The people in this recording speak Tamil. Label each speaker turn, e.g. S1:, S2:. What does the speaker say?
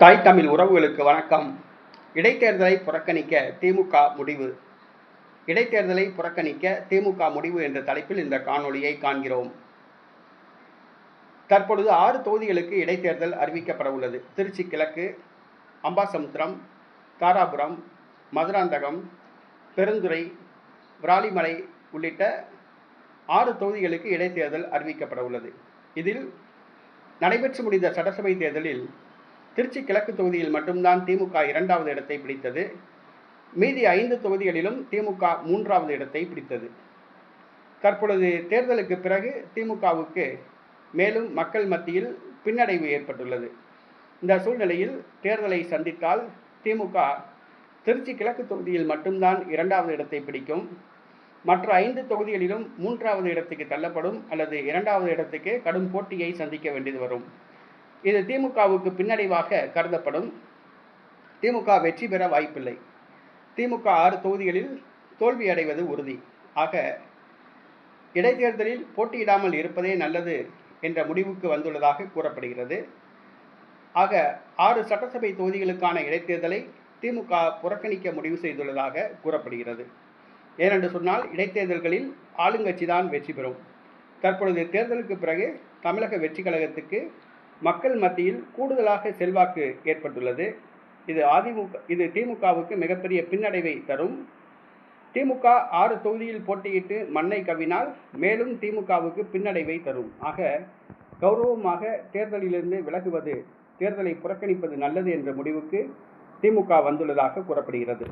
S1: தாய் தமிழ் உறவுகளுக்கு வணக்கம். இடைத்தேர்தலை புறக்கணிக்க திமுக முடிவு. இடைத்தேர்தலை புறக்கணிக்க திமுக முடிவு என்ற தலைப்பில் இந்த காணொளியை காண்கிறோம். தற்பொழுது 6 தொகுதிகளுக்கு இடைத்தேர்தல் அறிவிக்கப்பட உள்ளது. திருச்சி கிழக்கு, அம்பாசமுத்திரம், தாராபுரம், மதுராந்தகம், பெருந்துறை, விராலிமலை உள்ளிட்ட 6 தொகுதிகளுக்கு இடைத்தேர்தல் அறிவிக்கப்பட உள்ளது. இதில் நடைபெற்று முடிந்த சட்டசபை தேர்தலில் திருச்சி கிழக்கு தொகுதியில் மட்டும்தான் திமுக 2வது இடத்தை பிடித்தது. மீதி 5 தொகுதிகளிலும் திமுக 3வது இடத்தை பிடித்தது. தற்பொழுது தேர்தலுக்கு பிறகு திமுகவுக்கு மேலும் மக்கள் மத்தியில் பின்னடைவு ஏற்பட்டுள்ளது. இந்த சூழ்நிலையில் தேர்தலை சந்தித்தால் திமுக திருச்சி கிழக்கு தொகுதியில் மட்டும்தான் 2வது இடத்தை பிடிக்கும். மற்ற 5 தொகுதிகளிலும் 3வது இடத்துக்கு தள்ளப்படும் அல்லது 2வது இடத்துக்கு கடும் போட்டியை சந்திக்க வேண்டியது வரும். இது திமுகவுக்கு பின்னடைவாக கருதப்படும். திமுக வெற்றி பெற வாய்ப்பில்லை. திமுக 6 தொகுதிகளில் தோல்வி அடைவது உறுதி. ஆக இடைத்தேர்தலில் போட்டியிடாமல் இருப்பதே நல்லது என்ற முடிவுக்கு வந்துள்ளதாக கூறப்படுகிறது. ஆக 6 சட்டசபை தொகுதிகளுக்கான இடைத்தேர்தலை திமுக புறக்கணிக்க முடிவு செய்துள்ளதாக கூறப்படுகிறது. ஏனென்று சொன்னால் இடைத்தேர்தல்களில் ஆளுங்கட்சி தான் வெற்றி பெறும். தற்பொழுது தேர்தலுக்கு பிறகு தமிழக வெற்றி கழகத்துக்கு மக்கள் மத்தியில் கூடுதலாக செல்வாக்கு ஏற்பட்டுள்ளது. இது திமுகவுக்கு மிகப்பெரிய பின்னடைவை தரும். திமுக 6 தொகுதியில் போட்டியிட்டு மண்ணை கவ்வினால் மேலும் திமுகவுக்கு பின்னடைவை தரும். ஆக கௌரவமாக தேர்தலிலிருந்து விலகுவது, தேர்தலை புறக்கணிப்பது நல்லது என்ற முடிவுக்கு திமுக வந்துள்ளதாக கூறப்படுகிறது.